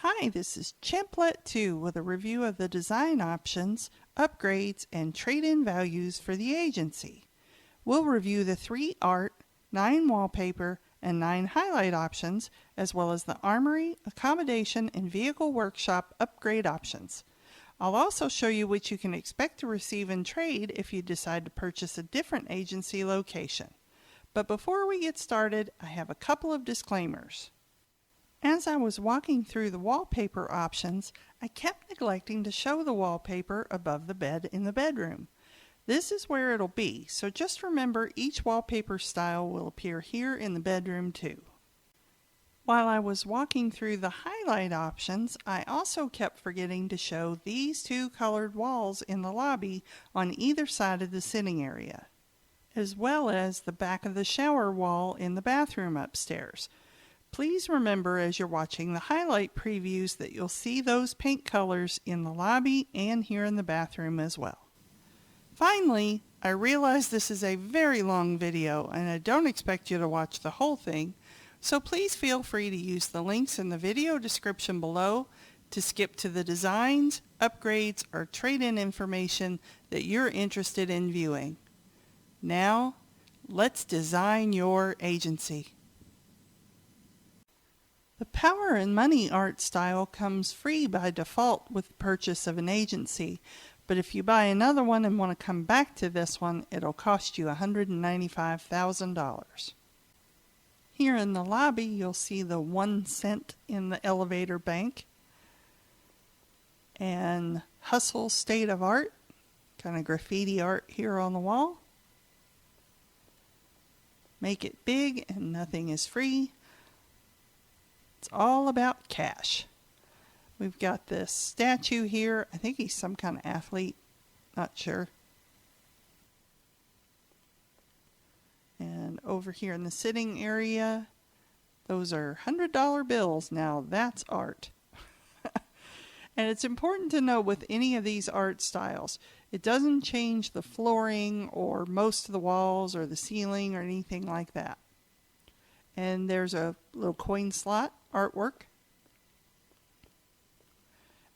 Hi, this is Chimplet 2 with a review of the design options, upgrades, and trade-in values for the agency. We'll review the 3 art, 9 wallpaper, and 9 highlight options, as well as the Armory, Accommodation, and Vehicle Workshop upgrade options. I'll also show you what you can expect to receive in trade if you decide to purchase a different agency location. But before we get started, I have a couple of disclaimers. As I was walking through the wallpaper options, I kept neglecting to show the wallpaper above the bed in the bedroom. This is where it'll be, so just remember each wallpaper style will appear here in the bedroom too. While I was walking through the highlight options, I also kept forgetting to show these 2 colored walls in the lobby on either side of the sitting area, as well as the back of the shower wall in the bathroom upstairs. Please remember as you're watching the highlight previews that you'll see those paint colors in the lobby and here in the bathroom as well. Finally, I realize this is a very long video and I don't expect you to watch the whole thing, so please feel free to use the links in the video description below to skip to the designs, upgrades, or trade-in information that you're interested in viewing. Now, let's design your agency. The Power and Money art style comes free by default with the purchase of an agency, but if you buy another one and want to come back to this one, it'll cost you $195,000. Here in the lobby, you'll see the 1 cent in the elevator bank, and Hustle State of Art, kind of graffiti art here on the wall. Make it big and nothing is free. It's all about cash. We've got this statue here. I think he's some kind of athlete. Not sure. And over here in the sitting area, those are $100 bills. Now that's art. And it's important to know with any of these art styles, it doesn't change the flooring or most of the walls or the ceiling or anything like that. And there's a little coin slot artwork.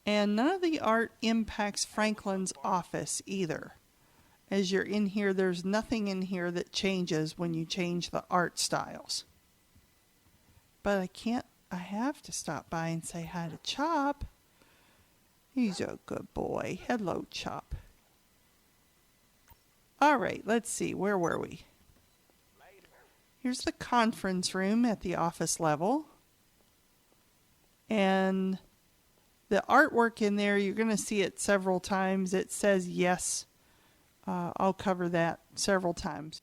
And none of the art impacts Franklin's office either. As you're in here, there's nothing in here that changes when you change the art styles. But I have to stop by and say hi to Chop. He's a good boy. Hello, Chop. All right, let's see, where were we? Here's the conference room at the office level. And the artwork in there, you're going to see it several times. It says yes. I'll cover that several times.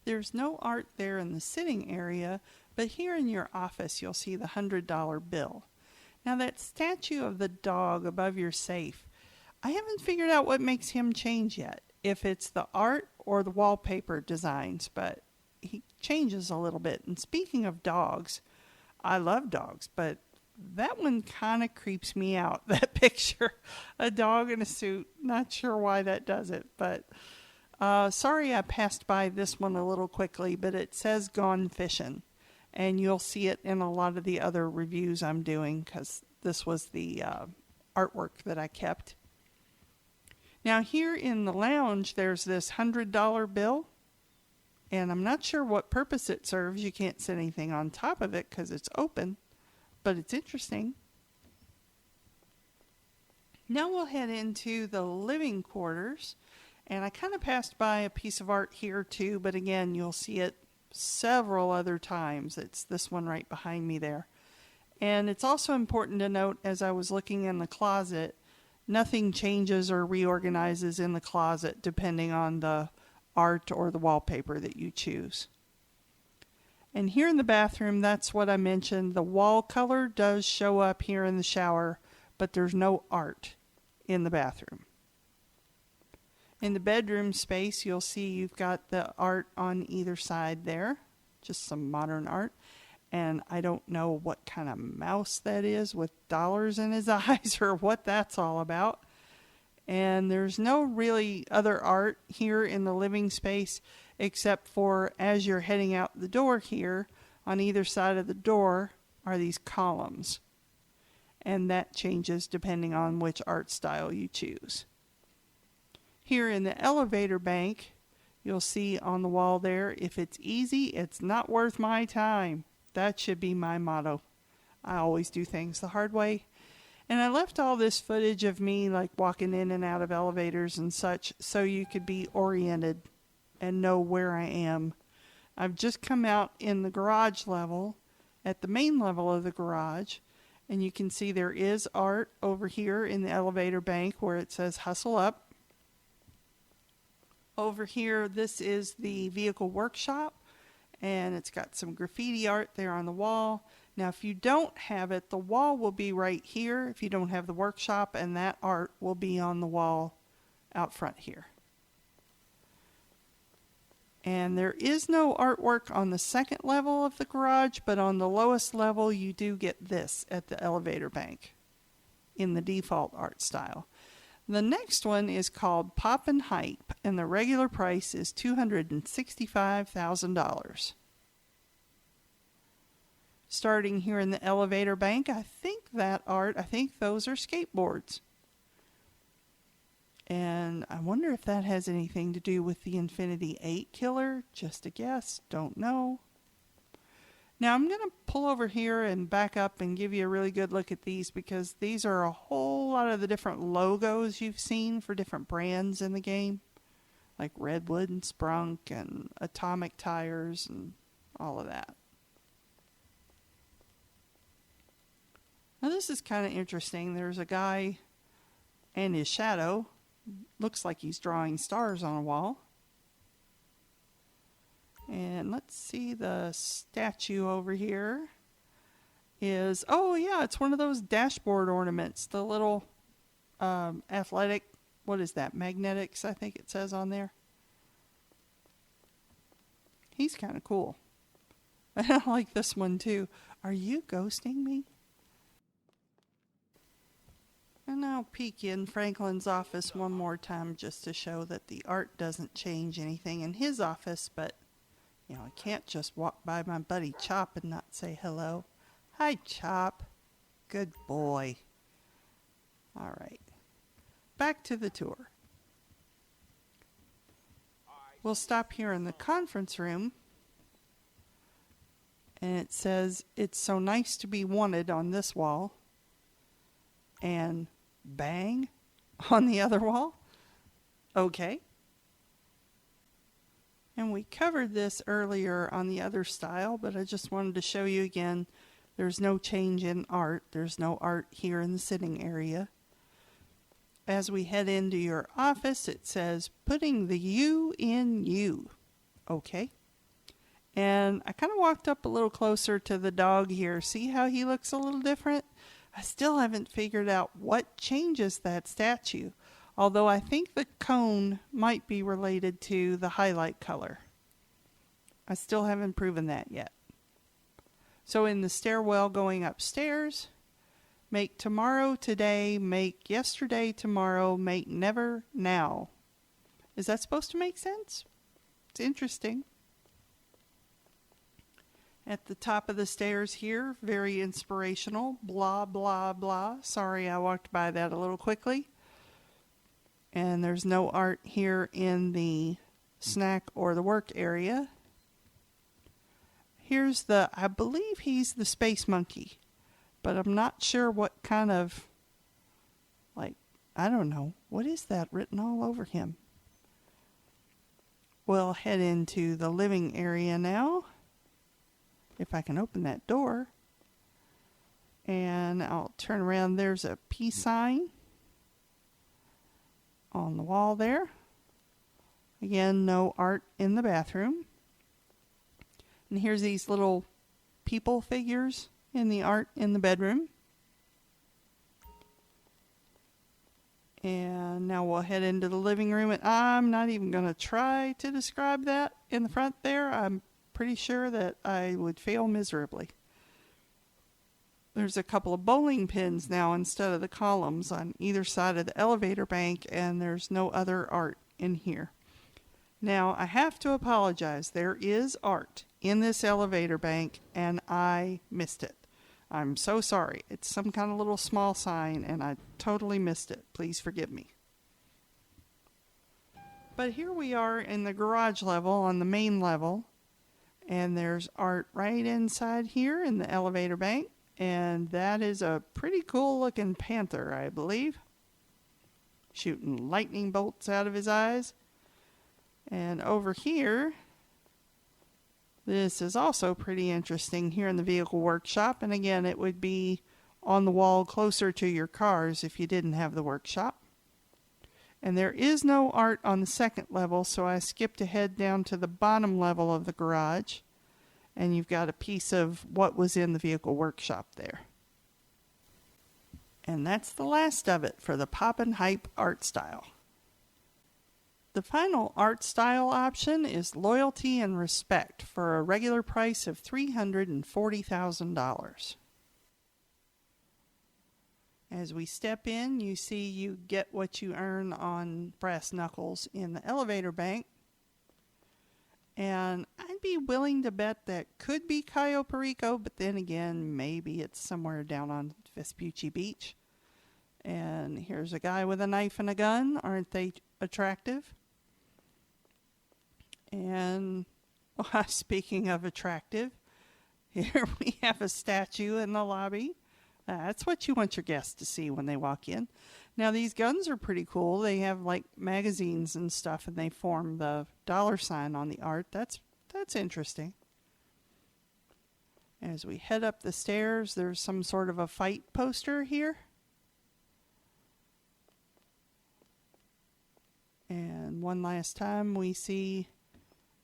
There's no art there in the sitting area, but here in your office you'll see the $100 bill. Now that statue of the dog above your safe, I haven't figured out what makes him change yet. If it's the art or the wallpaper designs, but he changes a little bit. And speaking of dogs, I love dogs, but that one kind of creeps me out, that picture. A dog in a suit. Not sure why that does it, but sorry I passed by this one a little quickly, but it says Gone Fishing. And you'll see it in a lot of the other reviews I'm doing because this was the artwork that I kept. Now here in the lounge, there's this $100 bill. And I'm not sure what purpose it serves. You can't set anything on top of it because it's open. But it's interesting. Now we'll head into the living quarters. And I kind of passed by a piece of art here too. But again, you'll see it several other times. It's this one right behind me there. And it's also important to note as I was looking in the closet, nothing changes or reorganizes in the closet depending on the art or the wallpaper that you choose. And here in the bathroom, that's what I mentioned. The wall color does show up here in the shower, but there's no art in the bathroom. In the bedroom space, you'll see you've got the art on either side there, just some modern art. And I don't know what kind of mouse that is with dollars in his eyes or what that's all about. And there's no really other art here in the living space except for as you're heading out the door here, on either side of the door are these columns. and that changes depending on which art style you choose. Here in the elevator bank, you'll see on the wall there, if it's easy, it's not worth my time. That should be my motto. I always do things the hard way. And I left all this footage of me like walking in and out of elevators and such so you could be oriented and know where I am. I've just come out in the garage level, at the main level of the garage, and you can see there is art over here in the elevator bank where it says hustle up. Over here, this is the vehicle workshop, and it's got some graffiti art there on the wall. Now, if you don't have it, the wall will be right here if you don't have the workshop, and that art will be on the wall out front here. And there is no artwork on the second level of the garage, but on the lowest level you do get this at the elevator bank in the default art style. The next one is called Pop and Hype, and the regular price is $265,000. Starting here in the elevator bank, I think those are skateboards. And I wonder if that has anything to do with the Infinity 8 killer. Just a guess, don't know. Now I'm going to pull over here and back up and give you a really good look at these, because these are a whole lot of the different logos you've seen for different brands in the game. Like Redwood and Sprunk and Atomic Tires and all of that. Now this is kind of interesting. There's a guy and his shadow. Looks like he's drawing stars on a wall. And let's see, the statue over here is, oh yeah, it's one of those dashboard ornaments. The little athletic, what is that, magnetics, I think it says on there. He's kind of cool. I like this one too. Are you ghosting me? And I'll peek in Franklin's office one more time just to show that the art doesn't change anything in his office, but you know, I can't just walk by my buddy Chop and not say hello. Hi, Chop. Good boy. All right. Back to the tour. We'll stop here in the conference room, and it says, "It's so nice to be wanted" on this wall. And bang on the other wall. Okay. And we covered this earlier on the other style, but I just wanted to show you again, there's no change in art. There's no art here in the sitting area. As we head into your office, it says, "Putting the you in you." Okay. And I kind of walked up a little closer to the dog here. See how he looks a little different? I still haven't figured out what changes that statue, although I think the cone might be related to the highlight color. I still haven't proven that yet. So in the stairwell going upstairs, make tomorrow today, make yesterday tomorrow, make never now. Is that supposed to make sense? It's interesting. At the top of the stairs here, very inspirational, blah, blah, blah. Sorry, I walked by that a little quickly. And there's no art here in the snack or the work area. Here's I believe he's the space monkey, but I'm not sure what kind of, I don't know. What is that written all over him? We'll head into the living area now. If I can open that door. And I'll turn around. There's a peace sign on the wall there. Again, no art in the bathroom. And here's these little people figures in the art in the bedroom. And now we'll head into the living room. And I'm not even going to try to describe that in the front there. I'm pretty sure that I would fail miserably. There's a couple of bowling pins now instead of the columns on either side of the elevator bank, and there's no other art in here. Now, I have to apologize. There is art in this elevator bank, and I missed it. I'm so sorry. It's some kind of little small sign, and I totally missed it. Please forgive me. But here we are in the garage level, on the main level, and there's art right inside here in the elevator bank, and that is a pretty cool looking panther, I believe, shooting lightning bolts out of his eyes. And over here, this is also pretty interesting here in the vehicle workshop, and again, it would be on the wall closer to your cars if you didn't have the workshop. And there is no art on the second level, so I skipped ahead down to the bottom level of the garage, and you've got a piece of what was in the vehicle workshop there. And that's the last of it for the Pop and Hype art style. The final art style option is Loyalty and Respect for a regular price of $340,000. As we step in, you see you get what you earn on brass knuckles in the elevator bank. And I'd be willing to bet that could be Cayo Perico, but then again, maybe it's somewhere down on Vespucci Beach. And here's a guy with a knife and a gun. Aren't they attractive? And speaking of attractive, here we have a statue in the lobby. That's what you want your guests to see when they walk in. Now, these guns are pretty cool. They have like magazines and stuff, and they form the $sign on the art. That's interesting. As we head up the stairs, there's some sort of a fight poster here. And one last time, we see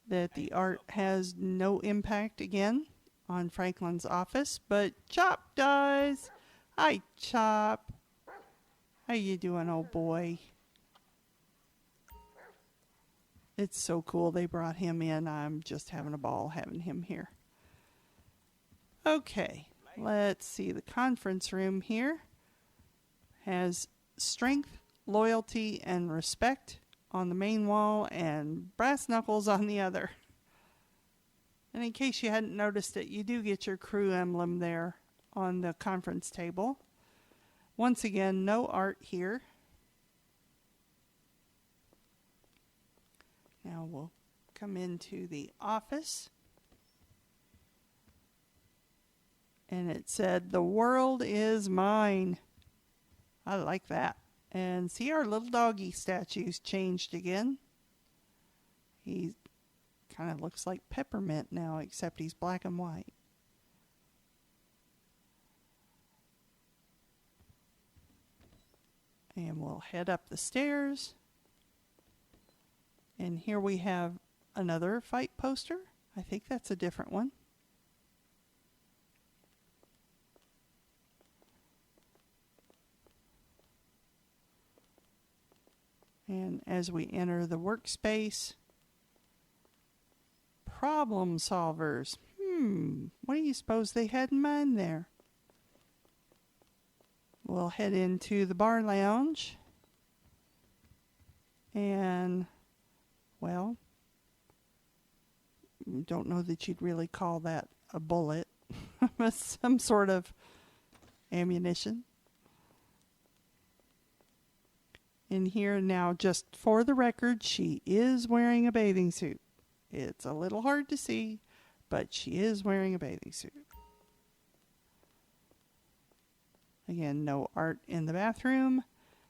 that the art has no impact again on Franklin's office, but Chop does. Hi, Chop. How you doing, old boy? It's so cool they brought him in. I'm just having a ball having him here. Okay, let's see. The conference room here has Strength, Loyalty, and Respect on the main wall and brass knuckles on the other. And in case you hadn't noticed it, you do get your crew emblem there on the conference table. Once again, no art here. Now we'll come into the office. And it said, "The world is mine." I like that. And see, our little doggy statue's changed again. He kind of looks like Peppermint now, except he's black and white. And we'll head up the stairs. And here we have another fight poster. I think that's a different one. And as we enter the workspace, problem solvers. What do you suppose they had in mind there? We'll head into the bar lounge. And, well, don't know that you'd really call that a bullet, but some sort of ammunition. In here now, just for the record, she is wearing a bathing suit. It's a little hard to see, but she is wearing a bathing suit. Again, no art in the bathroom.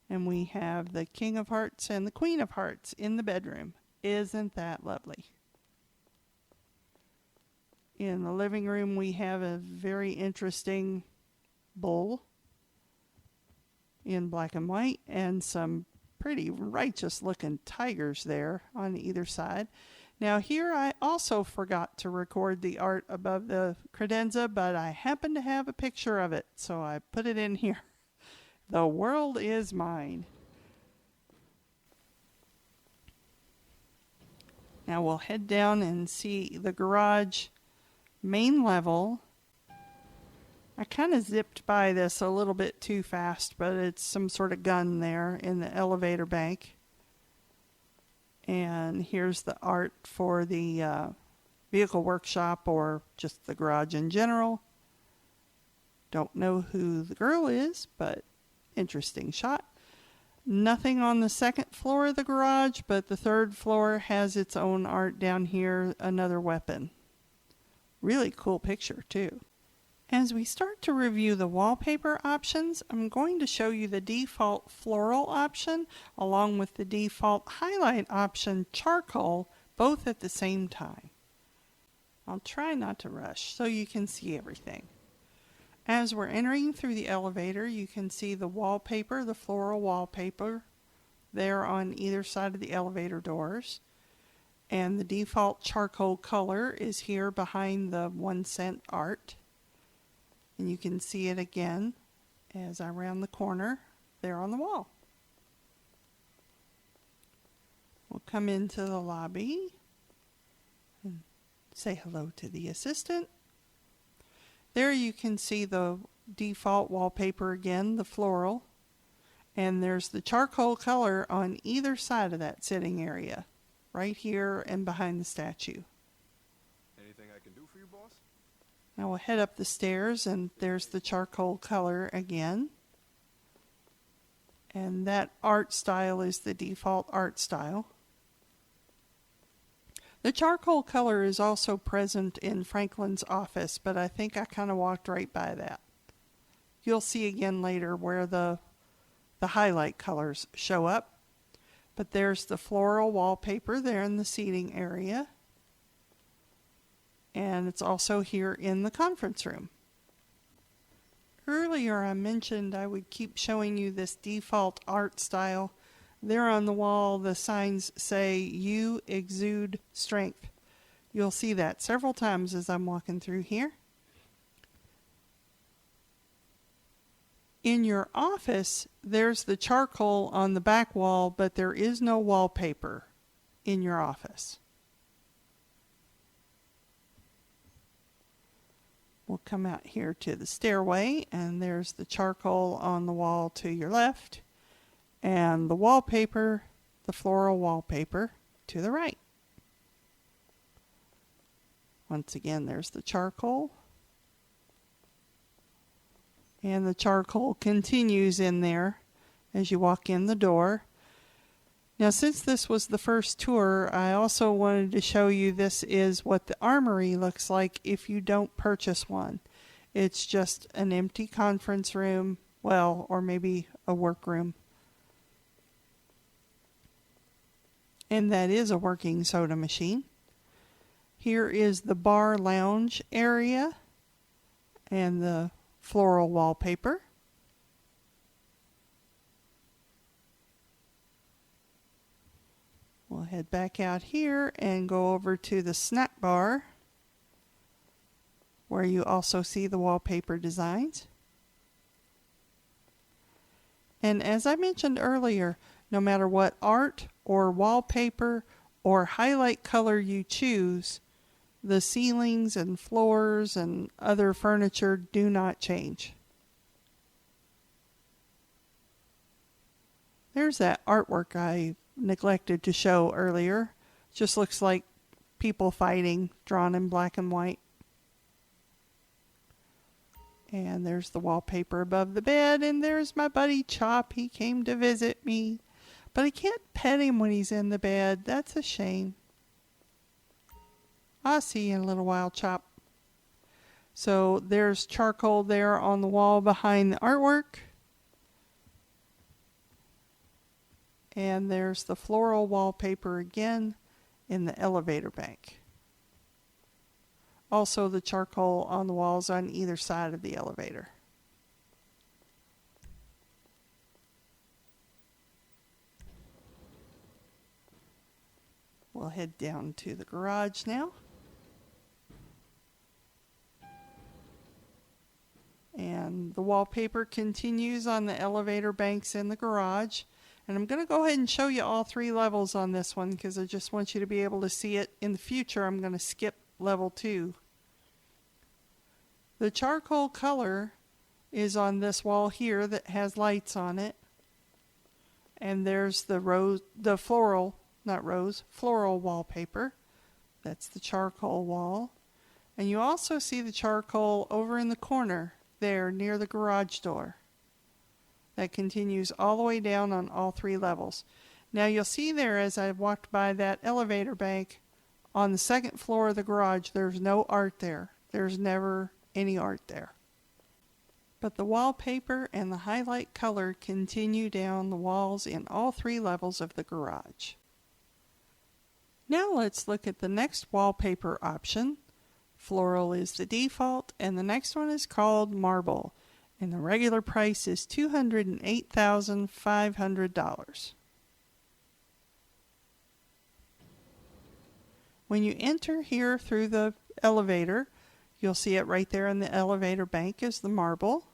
And we have the King of Hearts and the Queen of Hearts in the bedroom. Isn't that lovely? In the living room, we have a very interesting bull in black and white, and some pretty righteous looking tigers there on either side. Now here I also forgot to record the art above the credenza, but I happen to have a picture of it, so I put it in here. The world is mine. Now we'll head down and see the garage main level. I kind of zipped by this a little bit too fast, but it's some sort of gun there in the elevator bank. And here's the art for the vehicle workshop, or just the garage in general. Don't know who the girl is, but interesting shot. Nothing on the second floor of the garage, but the third floor has its own art down here, another weapon. Really cool picture too. As we start to review the wallpaper options, I'm going to show you the default floral option along with the default highlight option charcoal, both at the same time. I'll try not to rush so you can see everything. As we're entering through the elevator, you can see the wallpaper, the floral wallpaper, there on either side of the elevator doors. And the default charcoal color is here behind the 1-cent art. And you can see it again as I round the corner there on the wall. We'll come into the lobby and say hello to the assistant. There you can see the default wallpaper again, the floral, and there's the charcoal color on either side of that sitting area, right here and behind the statue. Anything I can do for you, boss? Now we'll head up the stairs and there's the charcoal color again. And that art style is the default art style. The charcoal color is also present in Franklin's office, but I think I kind of walked right by that. You'll see again later where the highlight colors show up. But there's the floral wallpaper there in the seating area. And it's also here in the conference room. Earlier I mentioned I would keep showing you this default art style. There on the wall, the signs say, "You exude strength." You'll see that several times as I'm walking through here. In your office, there's the charcoal on the back wall, but there is no wallpaper in your office. We'll come out here to the stairway, and there's the charcoal on the wall to your left. And the wallpaper, the floral wallpaper, to the right. Once again, there's the charcoal. And the charcoal continues in there as you walk in the door. Now, since this was the first tour, I also wanted to show you this is what the Armory looks like if you don't purchase one. It's just an empty conference room, well, or maybe a workroom. And that is a working soda machine. Here is the bar lounge area and the floral wallpaper. We'll head back out here and go over to the snack bar where you also see the wallpaper designs. And as I mentioned earlier, no matter what art or wallpaper or highlight color you choose, the ceilings and floors and other furniture do not change. There's that artwork I neglected to show earlier. Just looks like people fighting, drawn in black and white. And there's the wallpaper above the bed, and there's my buddy Chop. He came to visit me. But I can't pet him when he's in the bed. That's a shame. I'll see you in a little while, Chop. So there's charcoal there on the wall behind the artwork. And there's the floral wallpaper again in the elevator bank. Also the charcoal on the walls on either side of the elevator. We'll head down to the garage now. And the wallpaper continues on the elevator banks in the garage. And I'm going to go ahead and show you all 3 levels on this one because I just want you to be able to see it. In the future, I'm going to skip level 2. The charcoal color is on this wall here that has lights on it. And there's the floral wallpaper. That's the charcoal wall. And you also see the charcoal over in the corner there near the garage door that continues all the way down on all 3 levels. Now you'll see there as I walked by that elevator bank on the 2nd floor of the garage, there's no art there. There's never any art there. But the wallpaper and the highlight color continue down the walls in all 3 levels of the garage. Now let's look at the next wallpaper option. Floral is the default, and the next one is called Marble, and the regular price is $208,500. When you enter here through the elevator, you'll see it right there in the elevator bank is the marble.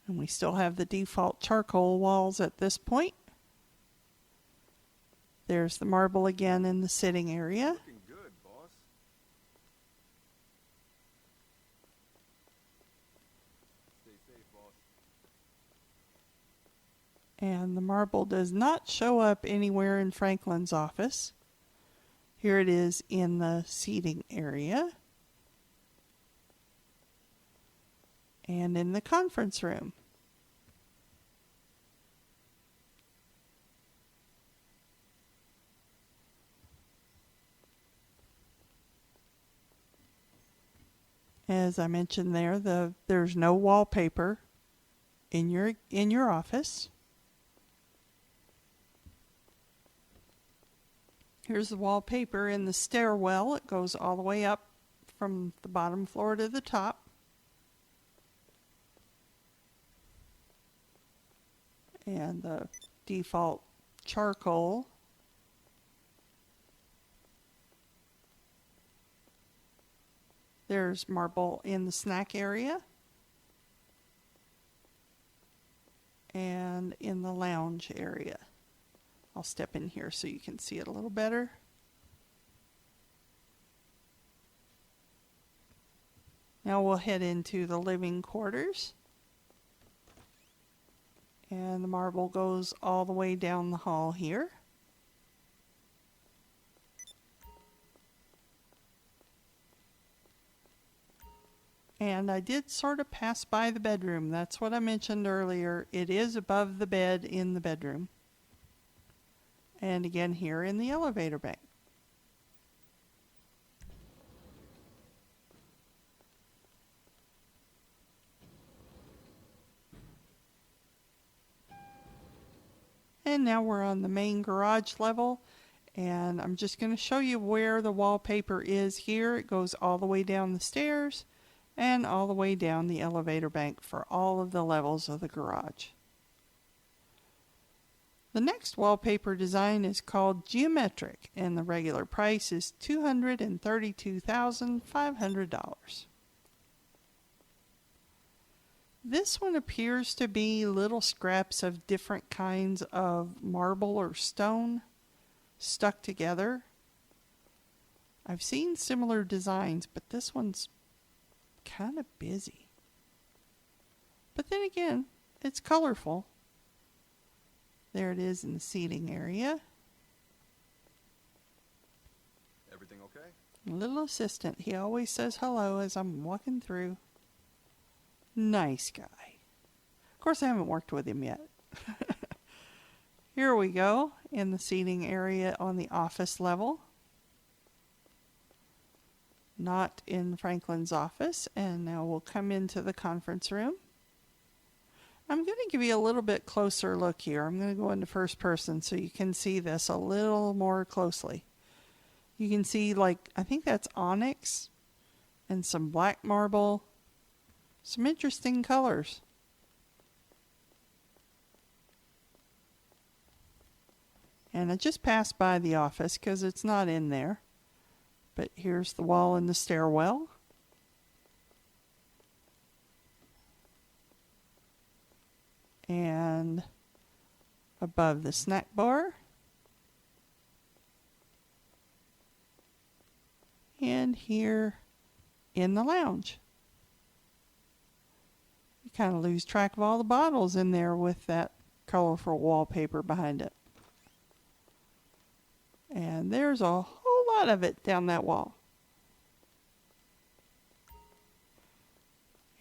And we still have the default charcoal walls at this point. There's the marble again in the sitting area. Looking good, boss. Stay safe, boss. And the marble does not show up anywhere in Franklin's office. Here it is in the seating area. And in the conference room. As I mentioned there, there's no wallpaper in your office. Here's the wallpaper in the stairwell. It goes all the way up from the bottom floor to the top. And the default charcoal. There's marble in the snack area and in the lounge area. I'll step in here so you can see it a little better. Now we'll head into the living quarters. And the marble goes all the way down the hall here. And I did sort of pass by the bedroom. That's what I mentioned earlier. It is above the bed in the bedroom. And again here in the elevator bank. And now we're on the main garage level. And I'm just going to show you where the wallpaper is here. It goes all the way down the stairs and all the way down the elevator bank for all of the levels of the garage. The next wallpaper design is called Geometric, and the regular price is $232,500. This one appears to be little scraps of different kinds of marble or stone stuck together. I've seen similar designs, but this one's kind of busy. But then again, it's colorful. There it is in the seating area. Everything okay? Little assistant. He always says hello as I'm walking through. Nice guy. Of course, I haven't worked with him yet. Here we go in the seating area on the office level. Not in Franklin's office. And now we'll come into the conference room. I'm going to give you a little bit closer look here. I'm going to go into first person so you can see this a little more closely. You can see, like, I think that's onyx and some black marble. Some interesting colors. And I just passed by the office because it's not in there. But here's the wall in the stairwell. And above the snack bar. And here in the lounge. You kind of lose track of all the bottles in there with that colorful wallpaper behind it. And there's a whole lot of it down that wall.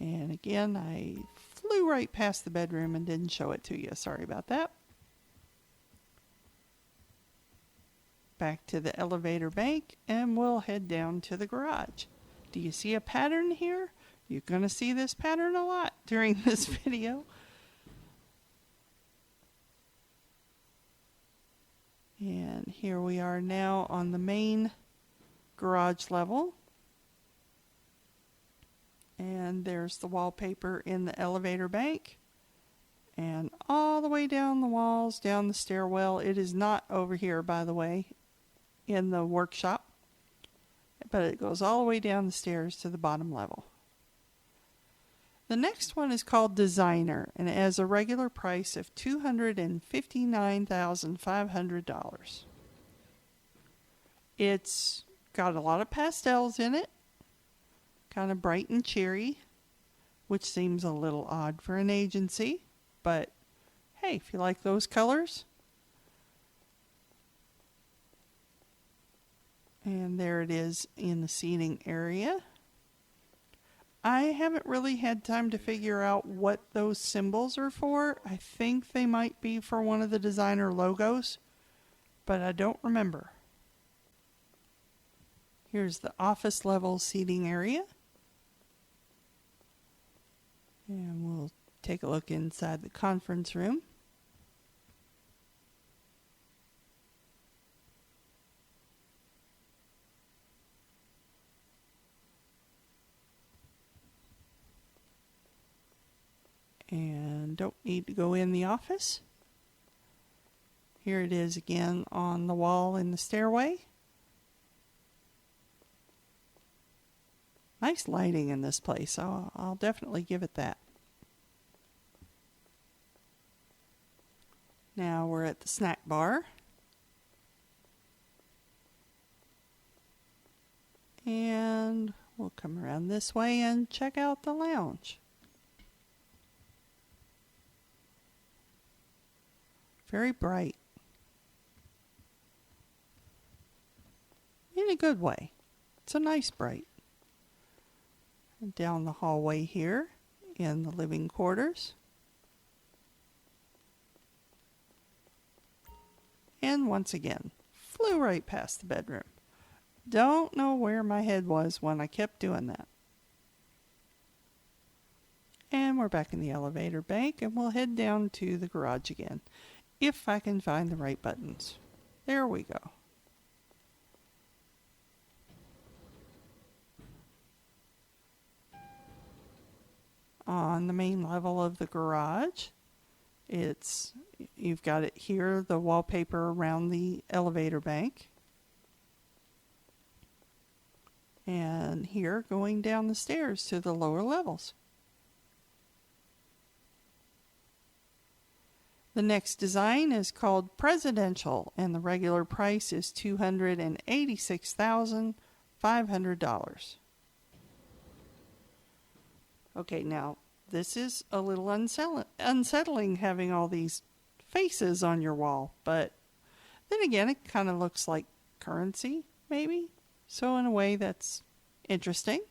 And again, I flew right past the bedroom and didn't show it to you. Sorry about that. Back to the elevator bank, and we'll head down to the garage. Do you see a pattern here? You're going to see this pattern a lot during this video. And here we are now on the main garage level. And there's the wallpaper in the elevator bank. And all the way down the walls, down the stairwell. It is not over here, by the way, in the workshop. But it goes all the way down the stairs to the bottom level. The next one is called Designer, and it has a regular price of $259,500. It's got a lot of pastels in it, kind of bright and cheery, which seems a little odd for an agency, but hey, if you like those colors. And there it is in the seating area. I haven't really had time to figure out what those symbols are for. I think they might be for one of the designer logos, but I don't remember. Here's the office level seating area. And we'll take a look inside the conference room. And don't need to go in the office. Here it is again on the wall in the stairway. Nice lighting in this place. I'll definitely give it that. Now we're at the snack bar. And we'll come around this way and check out the lounge. Very bright. In a good way. It's a nice bright. And down the hallway here in the living quarters. And once again, flew right past the bedroom. Don't know where my head was when I kept doing that. And we're back in the elevator bank, and we'll head down to the garage again. If I can find the right buttons. There we go. On the main level of the garage, you've got it here, the wallpaper around the elevator bank. And here going down the stairs to the lower levels. The next design is called Presidential, and the regular price is $286,500. Okay, now this is a little unsettling having all these faces on your wall, but then again, it kind of looks like currency, maybe. So in a way, that's interesting.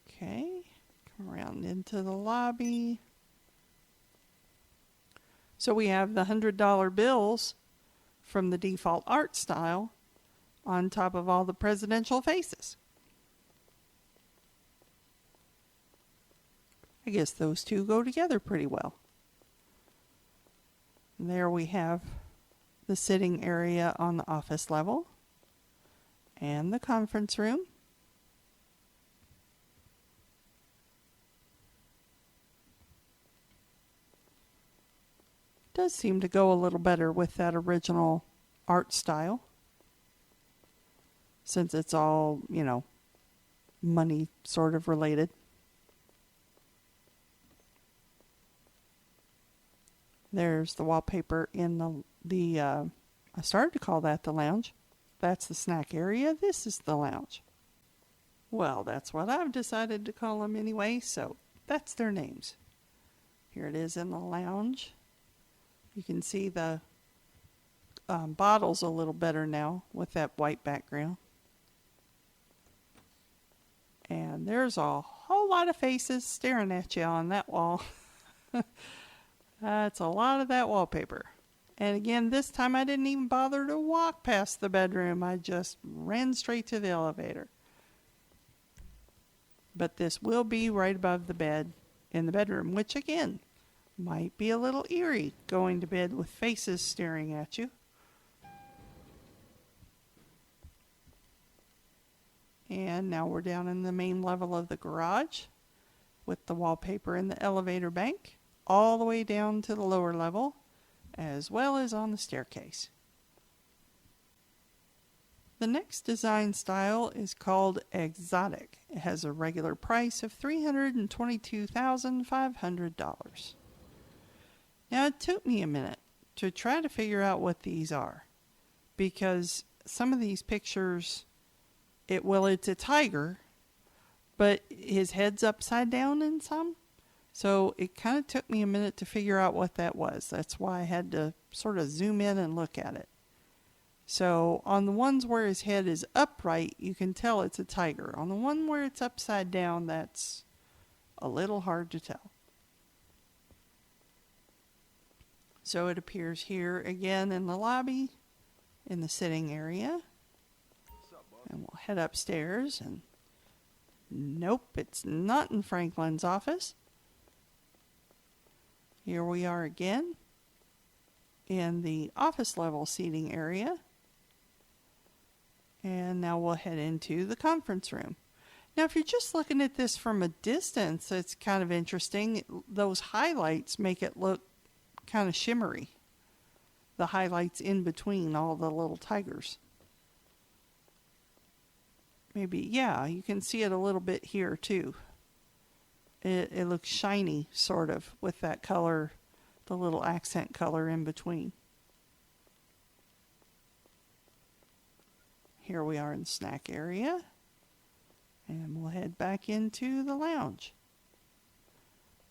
Okay, come around into the lobby. So we have the $100 bills from the default art style on top of all the presidential faces. I guess those two go together pretty well. And there we have the sitting area on the office level and the conference room. Does seem to go a little better with that original art style, since it's all, money sort of related. There's the wallpaper in the I started to call that the lounge. That's the snack area. This is the lounge. Well, that's what I've decided to call them anyway, so that's their names. Here it is in the lounge. You can see the bottles a little better now with that white background. And there's a whole lot of faces staring at you on that wall. That's a lot of that wallpaper. And again, this time I didn't even bother to walk past the bedroom. I just ran straight to the elevator. But this will be right above the bed in the bedroom, which again, might be a little eerie going to bed with faces staring at you. And now we're down in the main level of the garage with the wallpaper in the elevator bank, all the way down to the lower level, as well as on the staircase. The next design style is called Exotic. It has a regular price of $322,500. Now it took me a minute to try to figure out what these are, because some of these pictures, it's a tiger, but his head's upside down in some. So it kind of took me a minute to figure out what that was. That's why I had to sort of zoom in and look at it. So on the ones where his head is upright, you can tell it's a tiger. On the one where it's upside down, that's a little hard to tell. So it appears here again in the lobby, in the sitting area. And we'll head upstairs, and nope, it's not in Franklin's office. Here we are again in the office level seating area. And now we'll head into the conference room. Now, if you're just looking at this from a distance, it's kind of interesting. Those highlights make it look kind of shimmery. The highlights in between all the little tigers. Maybe, yeah, you can see it a little bit here too. It looks shiny, sort of, with that color, the little accent color in between. Here we are in the snack area. And we'll head back into the lounge.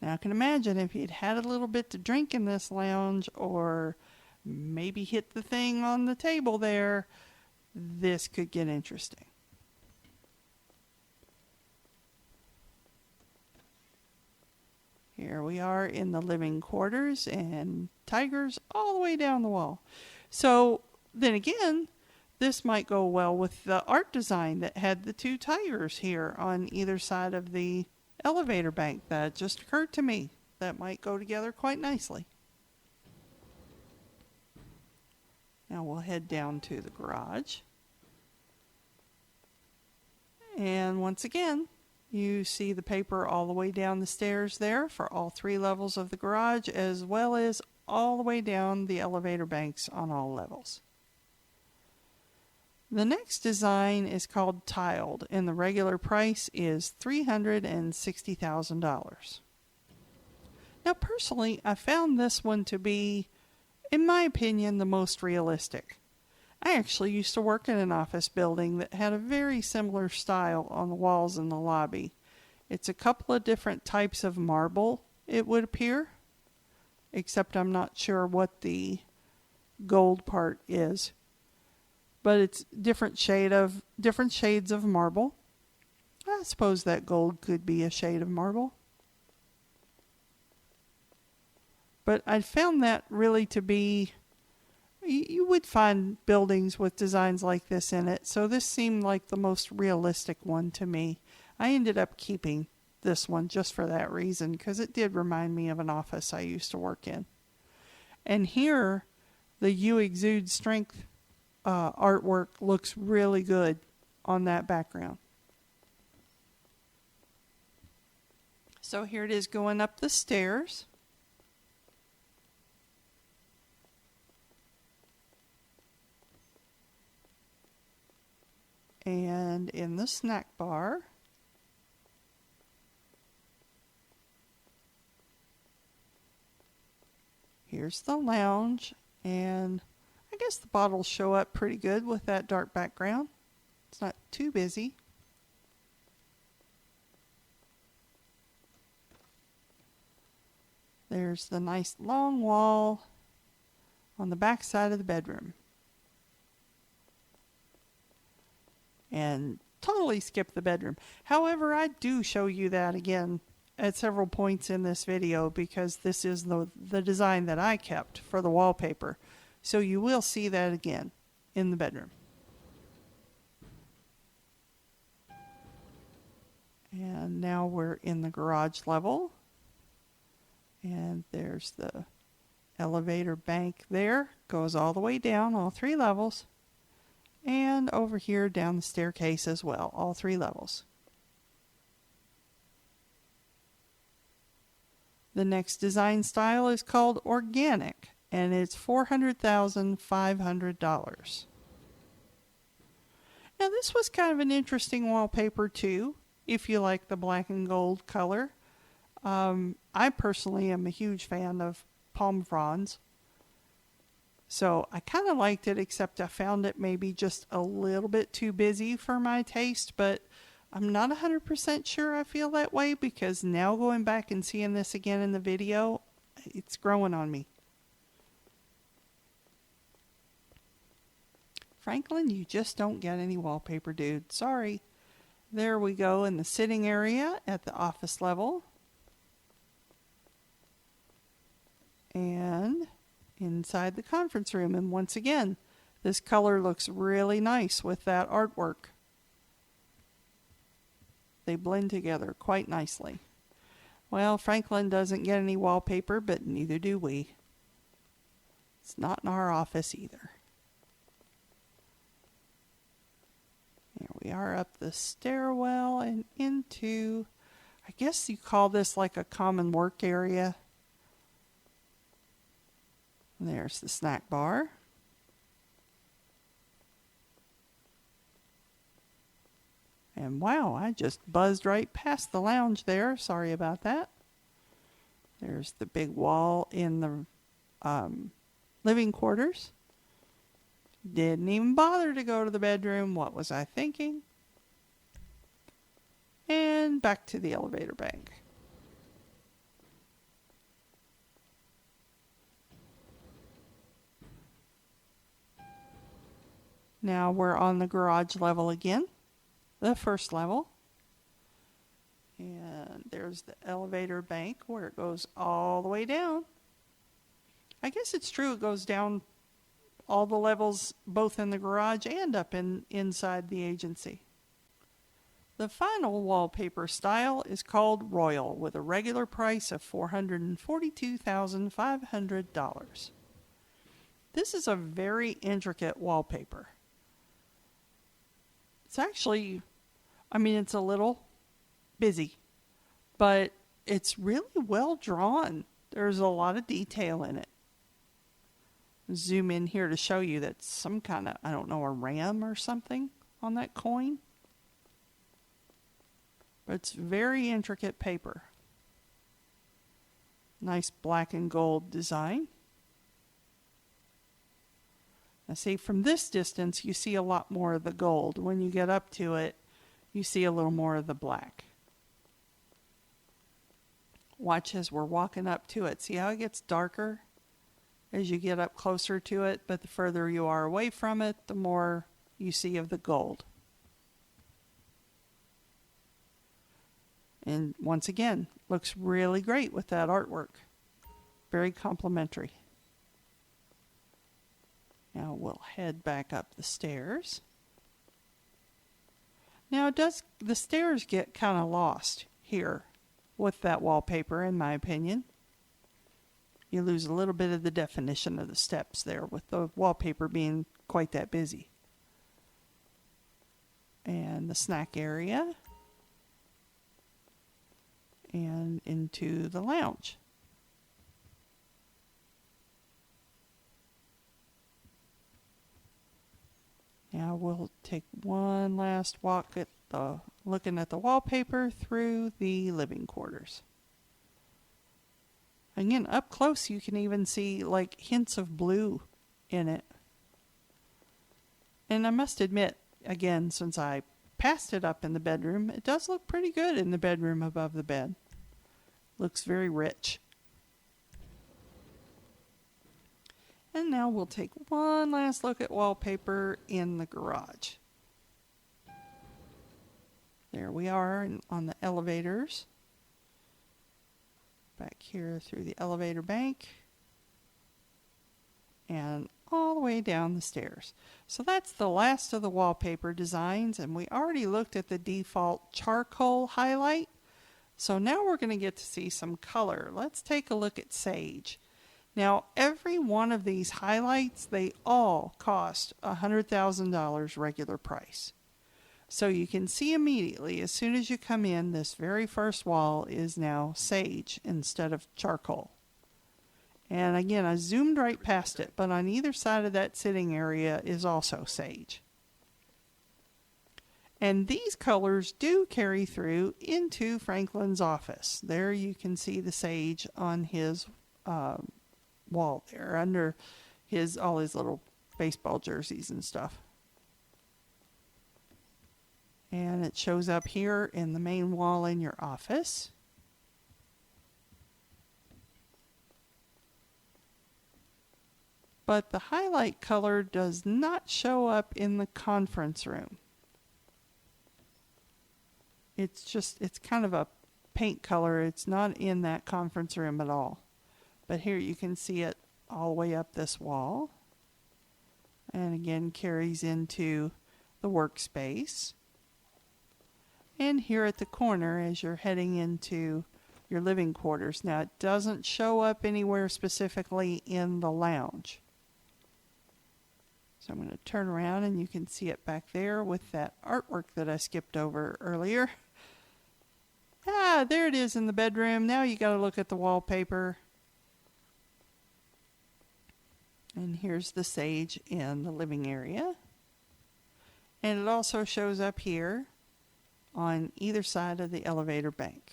Now I can imagine if you'd had a little bit to drink in this lounge, or maybe hit the thing on the table there, this could get interesting. Here we are in the living quarters, and tigers all the way down the wall. So then again, this might go well with the art design that had the two tigers here on either side of the elevator bank. That just occurred to me. That might go together quite nicely. Now we'll head down to the garage. And once again, you see the paper all the way down the stairs there for all three levels of the garage, as well as all the way down the elevator banks on all levels. The next design is called Tiled, and the regular price is $360,000. Now personally, I found this one to be, in my opinion, the most realistic. I actually used to work in an office building that had a very similar style on the walls in the lobby. It's a couple of different types of marble, it would appear, except I'm not sure what the gold part is. But it's different shades of marble. I suppose that gold could be a shade of marble. But I found that really to be, you would find buildings with designs like this in it, so this seemed like the most realistic one to me. I ended up keeping this one just for that reason, because it did remind me of an office I used to work in. And here, the You Exude Strength artwork looks really good on that background. So here it is going up the stairs. And in the snack bar, here's the lounge, and I guess the bottles show up pretty good with that dark background. It's not too busy. There's the nice long wall on the back side of the bedroom. and totally skip the bedroom. However, I do show you that again at several points in this video because this is the design that I kept for the wallpaper. So you will see that again in the bedroom. And now we're in the garage level. And there's the elevator bank there. Goes all the way down, all 3 levels. And over here down the staircase as well, all 3 levels. The next design style is called Organic, and it's $400,500. Now this was kind of an interesting wallpaper too, if you like the black and gold color. I personally am a huge fan of palm fronds. So I kind of liked it, except I found it maybe just a little bit too busy for my taste, but I'm not 100% sure I feel that way because now going back and seeing this again in the video, it's growing on me. Franklin, you just don't get any wallpaper, dude. Sorry. There we go in the sitting area at the office level. And inside the conference room. And once again, this color looks really nice with that artwork. They blend together quite nicely. Well, Franklin doesn't get any wallpaper, but neither do we. It's not in our office either. Here we are up the stairwell and into, I guess you call this like a common work area. There's the snack bar. And wow, I just buzzed right past the lounge there. Sorry about that. There's the big wall in the living quarters. Didn't even bother to go to the bedroom. What was I thinking? And back to the elevator bank. Now we're on the garage level again, the first level. And there's the elevator bank where it goes all the way down. I guess it's true it goes down all the levels both in the garage and up inside the agency. The final wallpaper style is called Royal with a regular price of $442,500. This is a very intricate wallpaper. It's actually, it's a little busy, but it's really well drawn. There's a lot of detail in it. Zoom in here to show you that's some kind of, a ram or something on that coin. But it's very intricate paper. Nice black and gold design. Now see, from this distance, you see a lot more of the gold. When you get up to it, you see a little more of the black. Watch as we're walking up to it. See how it gets darker as you get up closer to it, but the further you are away from it, the more you see of the gold. And once again, looks really great with that artwork. Very complimentary. Now we'll head back up the stairs. Now the stairs get kind of lost here with that wallpaper, in my opinion. You lose a little bit of the definition of the steps there with the wallpaper being quite that busy. And the snack area. And into the lounge. Now we'll take one last walk at looking at the wallpaper through the living quarters. Again, up close you can even see like hints of blue in it. And I must admit, again, since I passed it up in the bedroom, it does look pretty good in the bedroom above the bed. Looks very rich. And now we'll take one last look at wallpaper in the garage. There we are on the elevators. Back here through the elevator bank. And all the way down the stairs. So that's the last of the wallpaper designs, and we already looked at the default charcoal highlight. So now we're going to get to see some color. Let's take a look at sage. Now every one of these highlights, they all cost $100,000 regular price. So you can see immediately as soon as you come in, this very first wall is now sage instead of charcoal. And again, I zoomed right past it, but on either side of that sitting area is also sage. And these colors do carry through into Franklin's office. There you can see the sage on his wall there, under all his little baseball jerseys and stuff. And it shows up here in the main wall in your office. But the highlight color does not show up in the conference room. It's kind of a paint color. It's not in that conference room at all. But here you can see it all the way up this wall. And again, carries into the workspace. And here at the corner as you're heading into your living quarters. Now it doesn't show up anywhere specifically in the lounge. So I'm going to turn around and you can see it back there with that artwork that I skipped over earlier. Ah, there it is in the bedroom. Now you got to look at the wallpaper. And here's the sage in the living area. And it also shows up here on either side of the elevator bank.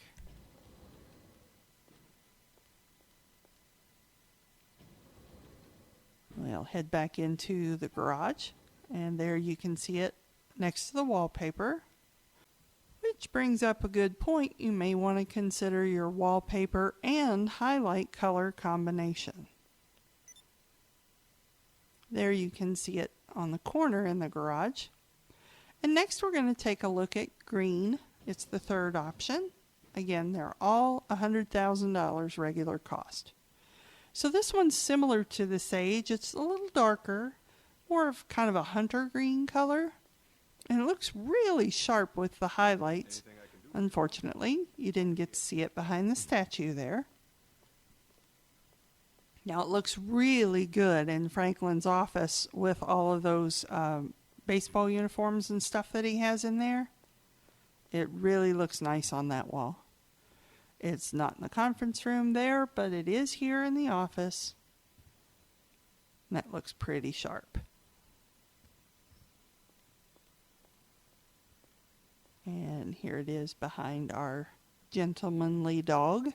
We'll head back into the garage, and there you can see it next to the wallpaper, which brings up a good point. You may want to consider your wallpaper and highlight color combination. There you can see it on the corner in the garage. And next we're going to take a look at green. It's the third option. Again, they're all $100,000 regular cost. So this one's similar to the sage. It's a little darker, more of kind of a hunter green color. And it looks really sharp with the highlights. Unfortunately, you didn't get to see it behind the statue there. Now it looks really good in Franklin's office with all of those baseball uniforms and stuff that he has in there. It really looks nice on that wall. It's not in the conference room there, but it is here in the office. And that looks pretty sharp. And here it is behind our gentlemanly dog.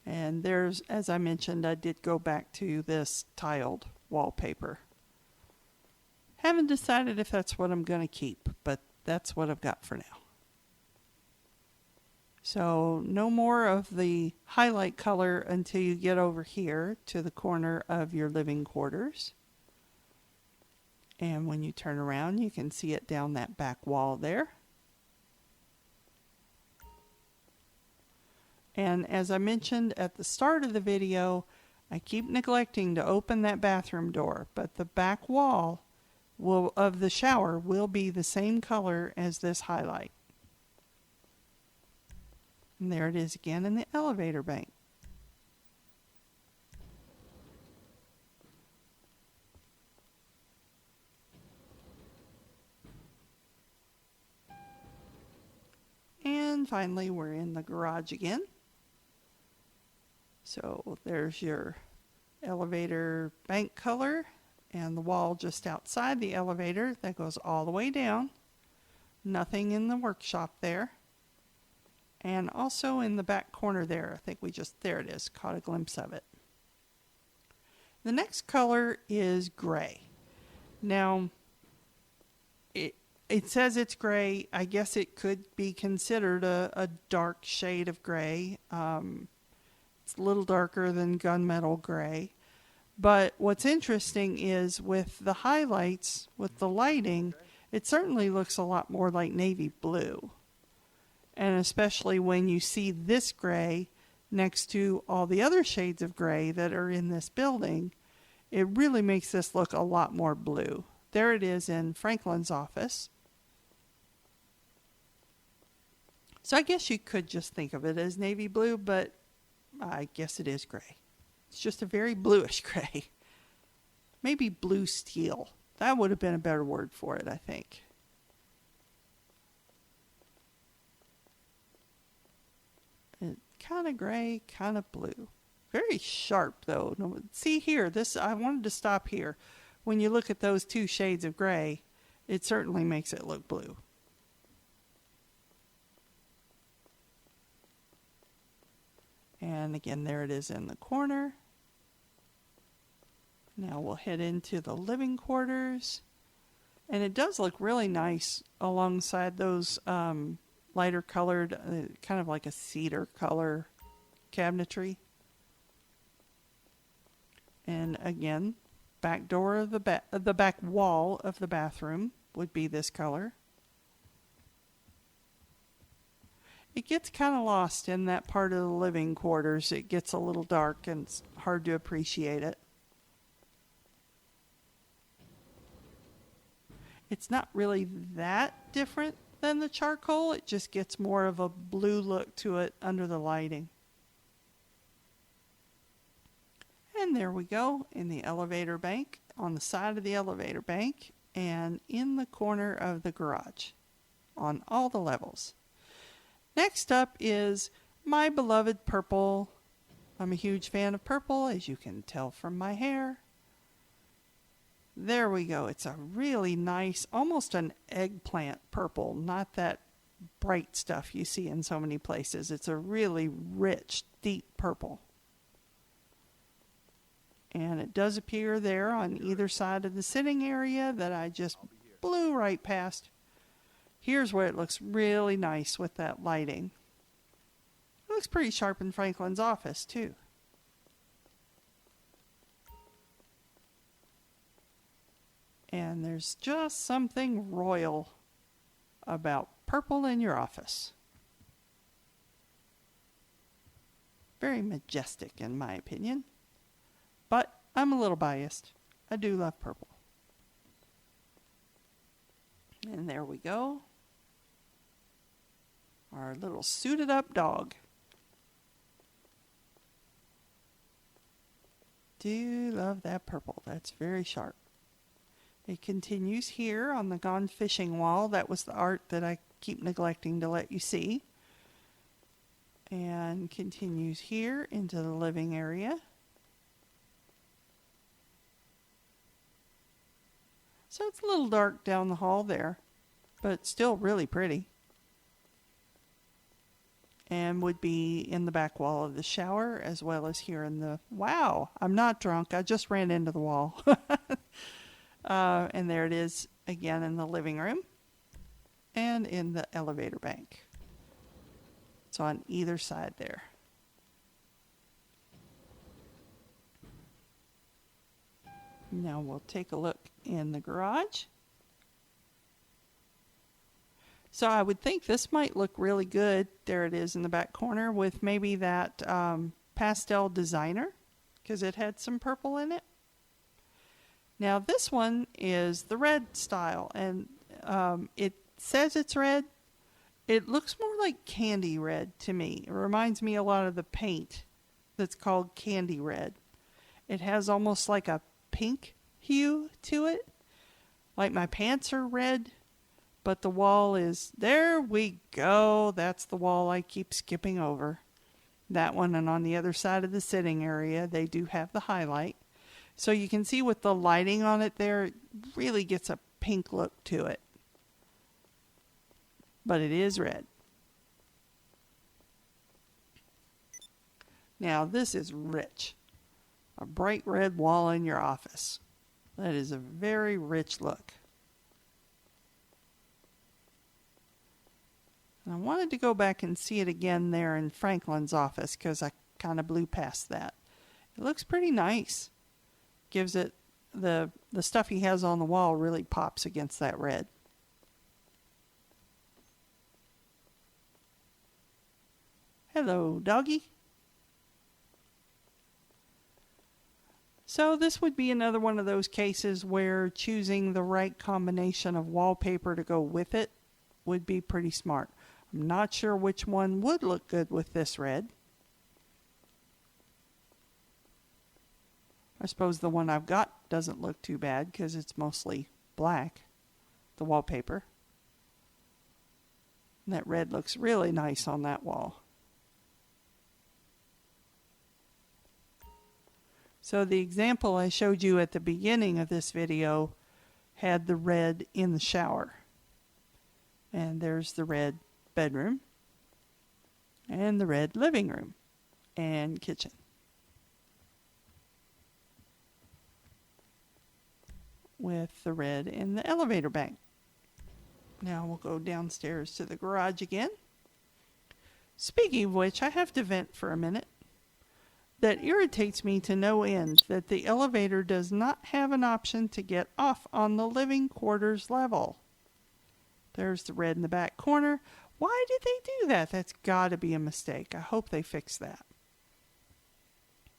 And there's, as I mentioned, I did go back to this tiled wallpaper. Haven't decided if that's what I'm going to keep, but that's what I've got for now. So no more of the highlight color until you get over here to the corner of your living quarters. And when you turn around, you can see it down that back wall there. And as I mentioned at the start of the video, I keep neglecting to open that bathroom door, but the back wall of the shower will be the same color as this highlight. And there it is again in the elevator bank. And finally, we're in the garage again. So there's your elevator bank color and the wall just outside the elevator that goes all the way down. Nothing in the workshop there. And also in the back corner there, I think there it is, caught a glimpse of it. The next color is gray. Now, it says it's gray. I guess it could be considered a dark shade of gray. It's a little darker than gunmetal gray. But what's interesting is with the highlights, with the lighting, it certainly looks a lot more like navy blue. And especially when you see this gray next to all the other shades of gray that are in this building, it really makes this look a lot more blue. There it is in Franklin's office. So I guess you could just think of it as navy blue, but I guess it is gray. It's just a very bluish gray. Maybe blue steel. That would have been a better word for it, I think. Kind of gray, kind of blue. Very sharp, though. See here, I wanted to stop here. When you look at those two shades of gray, it certainly makes it look blue. And again, there it is in the corner. Now we'll head into the living quarters. And it does look really nice alongside those lighter colored, kind of like a cedar color cabinetry. And again, back door of the back wall of the bathroom would be this color. It gets kind of lost in that part of the living quarters. It gets a little dark and it's hard to appreciate it. It's not really that different than the charcoal. It just gets more of a blue look to it under the lighting. And there we go in the elevator bank, on the side of the elevator bank, and in the corner of the garage on all the levels. Next up is my beloved purple. I'm a huge fan of purple, as you can tell from my hair. There we go. It's a really nice, almost an eggplant purple, not that bright stuff you see in so many places. It's a really rich, deep purple. And it does appear there on either side of the sitting area that I just blew right past. Here's where it looks really nice with that lighting. It looks pretty sharp in Franklin's office, too. And there's just something royal about purple in your office. Very majestic, in my opinion. But I'm a little biased. I do love purple. And there we go. Our little suited up dog. Do love that purple. That's very sharp. It continues here on the Gone Fishing wall. That was the art that I keep neglecting to let you see. And continues here into the living area. So it's a little dark down the hall there, but still really pretty. And would be in the back wall of the shower as well as here in the... Wow, I'm not drunk. I just ran into the wall. And there it is again in the living room and in the elevator bank. It's on either side there. Now we'll take a look in the garage. So I would think this might look really good. There it is in the back corner with maybe that pastel designer because it had some purple in it. Now this one is the red style, and it says it's red. It looks more like candy red to me. It reminds me a lot of the paint that's called candy red. It has almost like a pink hue to it. Like my pants are red, but the wall is... There we go. That's the wall I keep skipping over. That one, and on the other side of the sitting area, they do have the highlight. So you can see with the lighting on it there, it really gets a pink look to it. But it is red. Now this is rich. A bright red wall in your office. That is a very rich look. And I wanted to go back and see it again there in Franklin's office because I kind of blew past that. It looks pretty nice. Gives it the stuff he has on the wall really pops against that red. Hello, doggy. So this would be another one of those cases where choosing the right combination of wallpaper to go with it would be pretty smart. I'm not sure which one would look good with this red. I suppose the one I've got doesn't look too bad because it's mostly black, the wallpaper. And that red looks really nice on that wall. So the example I showed you at the beginning of this video had the red in the shower. And there's the red bedroom and the red living room and kitchen. With the red in the elevator bank. Now we'll go downstairs to the garage again. Speaking of which, I have to vent for a minute. That irritates me to no end that the elevator does not have an option to get off on the living quarters level. There's the red in the back corner. Why did they do that? That's got to be a mistake. I hope they fix that.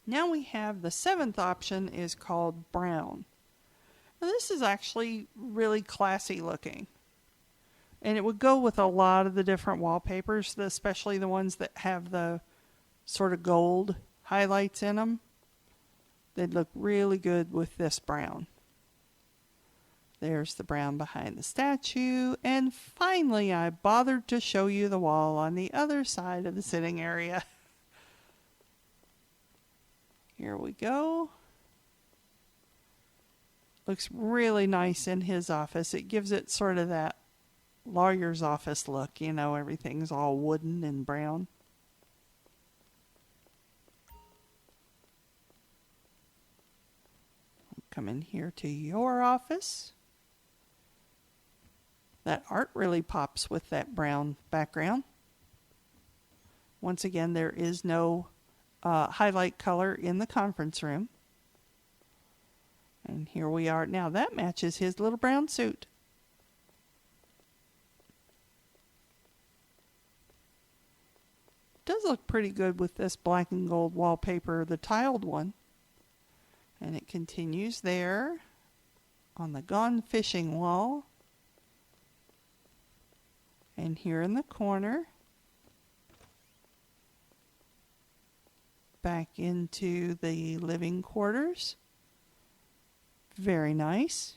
Now we have the 7th option is called brown. Now this is actually really classy looking. And it would go with a lot of the different wallpapers, especially the ones that have the sort of gold highlights in them. They'd look really good with this brown. There's the brown behind the statue. And finally, I bothered to show you the wall on the other side of the sitting area. Here we go. Looks really nice in his office. It gives it sort of that lawyer's office look. You know, everything's all wooden and brown. Come in here to your office. That art really pops with that brown background. Once again, there is no highlight color in the conference room. And here we are. Now that matches his little brown suit. Does look pretty good with this black and gold wallpaper, the tiled one. And it continues there on the Gone Fishing wall. And here in the corner. Back into the living quarters. Very nice.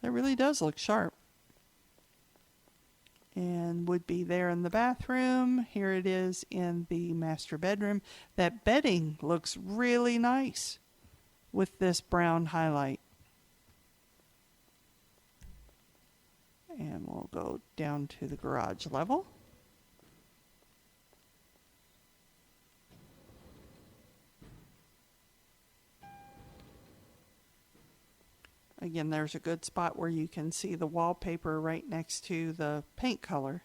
That really does look sharp. And would be there in the bathroom. Here it is in the master bedroom. That bedding looks really nice with this brown highlight. And we'll go down to the garage level. Again, there's a good spot where you can see the wallpaper right next to the paint color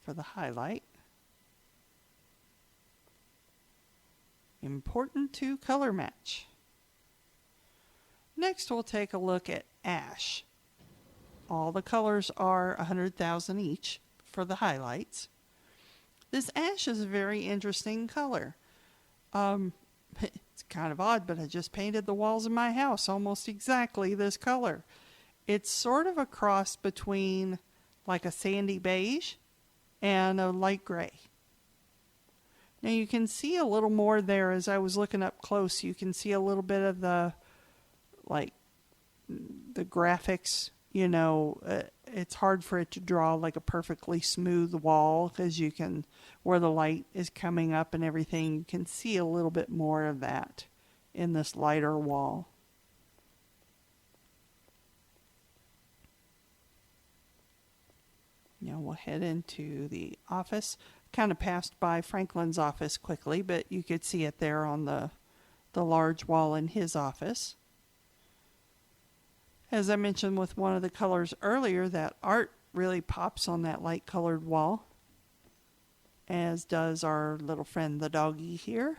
for the highlight. Important to color match. Next, we'll take a look at ash. All the colors are 100,000 each for the highlights. This ash is a very interesting color. It's kind of odd, but I just painted the walls in my house almost exactly this color. It's sort of a cross between like a sandy beige and a light gray. Now you can see a little more there as I was looking up close. You can see a little bit of the graphics, you know. It's hard for it to draw like a perfectly smooth wall because you can, where the light is coming up and everything, you can see a little bit more of that in this lighter wall. Now we'll head into the office. Kind of passed by Franklin's office quickly, but you could see it there on the large wall in his office. As I mentioned with one of the colors earlier, that art really pops on that light colored wall, as does our little friend the doggy here.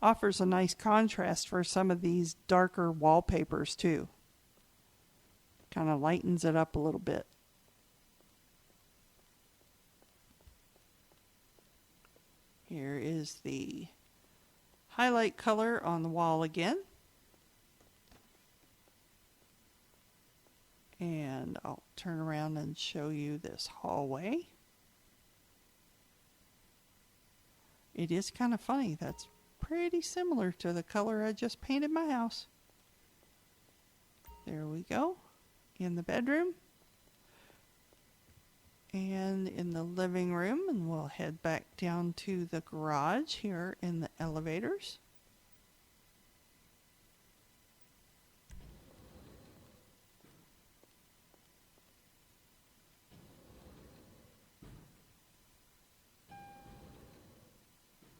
Offers a nice contrast for some of these darker wallpapers too. Kind of lightens it up a little bit. is the highlight color on the wall again. And I'll turn around and show you this hallway. It is kind of funny. That's pretty similar to the color I just painted my house. There we go. In the bedroom. And in the living room. And we'll head back down to the garage here in the elevators.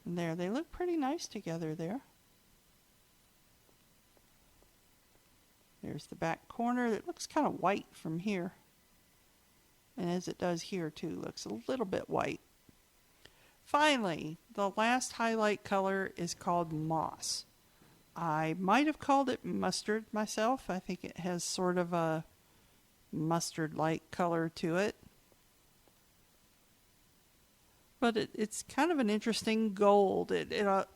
And there, they look pretty nice together there. There's the back corner. It looks kind of white from here. And as it does here too, looks a little bit white. Finally, the last highlight color is called moss. I might have called it mustard myself. I think it has sort of a mustard-like color to it. But it's kind of an interesting gold.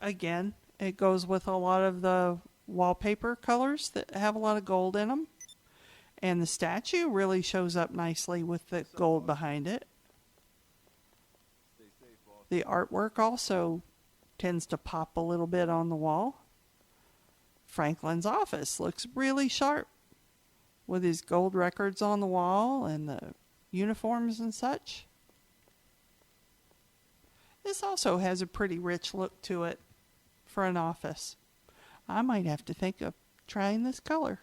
Again, it goes with a lot of the wallpaper colors that have a lot of gold in them. And the statue really shows up nicely with the gold behind it. Stay safe, boss. The artwork also tends to pop a little bit on the wall. Franklin's office looks really sharp with his gold records on the wall and the uniforms and such. This also has a pretty rich look to it for an office. I might have to think of trying this color.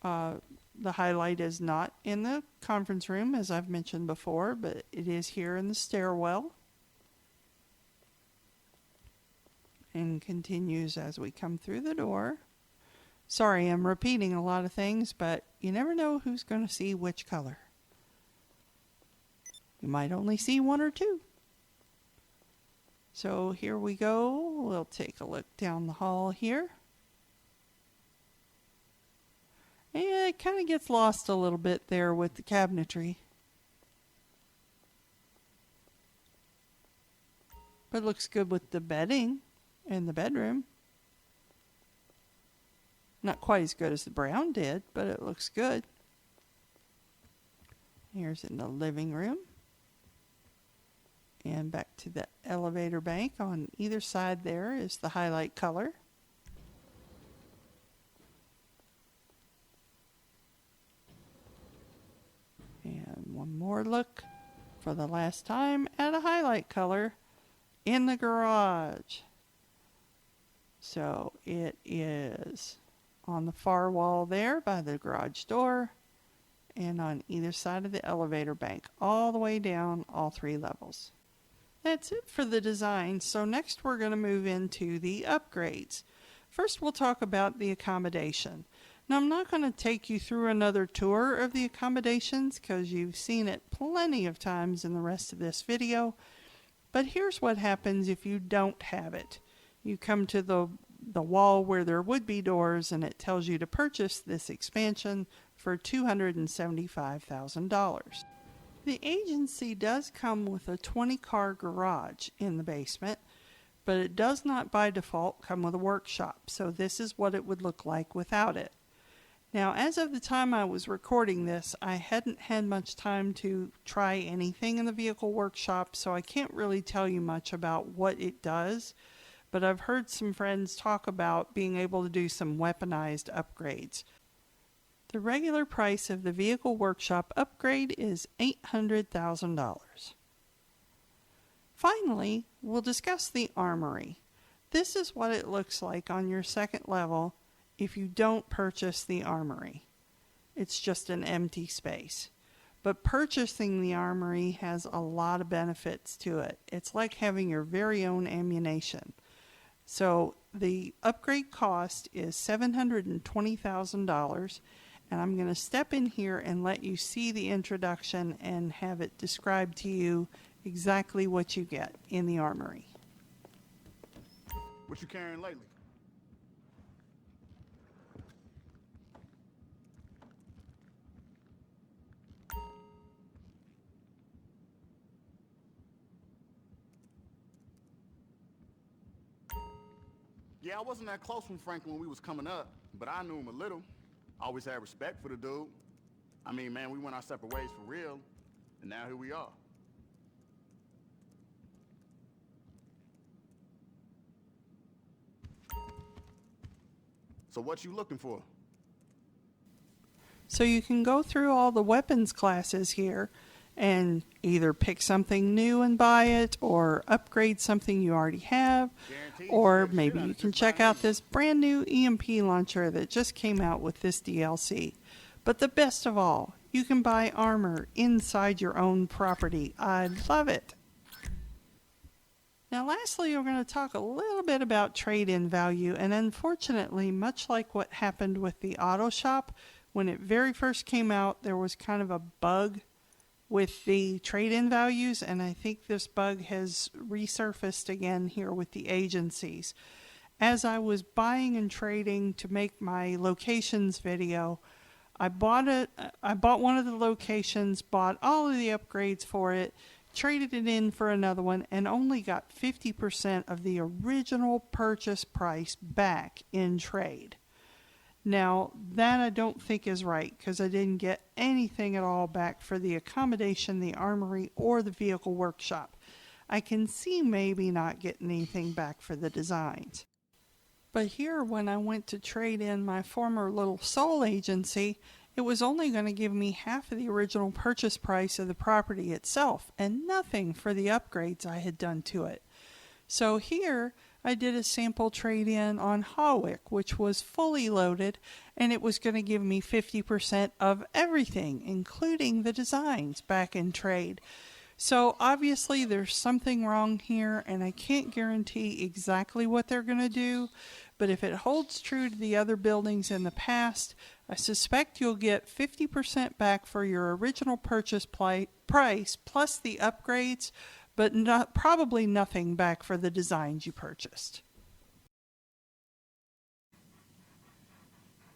The highlight is not in the conference room, as I've mentioned before, but it is here in the stairwell. And continues as we come through the door. Sorry, I'm repeating a lot of things, but you never know who's going to see which color. You might only see one or two. So here we go. We'll take a look down the hall here. And it kind of gets lost a little bit there with the cabinetry. But it looks good with the bedding in the bedroom. Not quite as good as the brown did, but it looks good. Here's in the living room. And back to the elevator bank. On either side there is the highlight color. And one more look for the last time at a highlight color in the garage. So it is on the far wall there by the garage door and on either side of the elevator bank, all the way down all 3 levels. That's it for the design. So next we're going to move into the upgrades. First we'll talk about the accommodation. Now I'm not going to take you through another tour of the accommodations because you've seen it plenty of times in the rest of this video. But here's what happens if you don't have it. You come to the wall where there would be doors and it tells you to purchase this expansion for $275,000. The agency does come with a 20-car garage in the basement, but it does not by default come with a workshop, so this is what it would look like without it. Now, as of the time I was recording this, I hadn't had much time to try anything in the vehicle workshop, so I can't really tell you much about what it does, but I've heard some friends talk about being able to do some weaponized upgrades. The regular price of the vehicle workshop upgrade is $800,000. Finally, we'll discuss the Armory. This is what it looks like on your second level if you don't purchase the Armory. It's just an empty space. But purchasing the Armory has a lot of benefits to it. It's like having your very own ammunition. So the upgrade cost is $720,000. And I'm going to step in here and let you see the introduction and have it described to you exactly what you get in the Armory. What you carrying lately? Yeah, I wasn't that close with Franklin when we was coming up, but I knew him a little. Always had respect for the dude. I mean, man, we went our separate ways for real, and now here we are. So what you looking for? So you can go through all the weapons classes here and either pick something new and buy it, or upgrade something you already have, or maybe you can check out this brand new EMP launcher that just came out with this DLC. But the best of all, you can buy armor inside your own property. I love it. Now lastly, we're going to talk a little bit about trade-in value, and unfortunately, much like what happened with the auto shop, when it very first came out, there was kind of a bug with the trade-in values, and I think this bug has resurfaced again here with the agencies. As I was buying and trading to make my locations video, I bought one of the locations, bought all of the upgrades for it, traded it in for another one, and only got 50% of the original purchase price back in trade. Now, that I don't think is right, because I didn't get anything at all back for the accommodation, the armory, or the vehicle workshop. I can see maybe not getting anything back for the designs. But here, when I went to trade in my former little soul agency, it was only going to give me half of the original purchase price of the property itself, and nothing for the upgrades I had done to it. So here, I did a sample trade-in on Hawick, which was fully loaded, and it was going to give me 50% of everything, including the designs, back in trade. So obviously there's something wrong here, and I can't guarantee exactly what they're going to do, but if it holds true to the other buildings in the past, I suspect you'll get 50% back for your original purchase price plus the upgrades, but probably nothing back for the designs you purchased.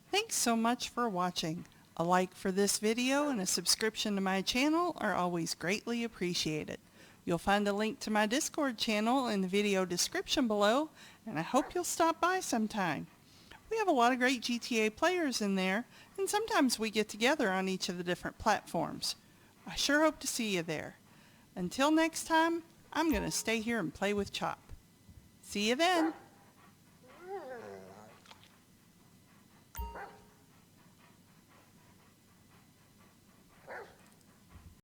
Thanks so much for watching. A like for this video and a subscription to my channel are always greatly appreciated. You'll find a link to my Discord channel in the video description below, and I hope you'll stop by sometime. We have a lot of great GTA players in there, and sometimes we get together on each of the different platforms. I sure hope to see you there. Until next time, I'm going to stay here and play with Chop. See you then!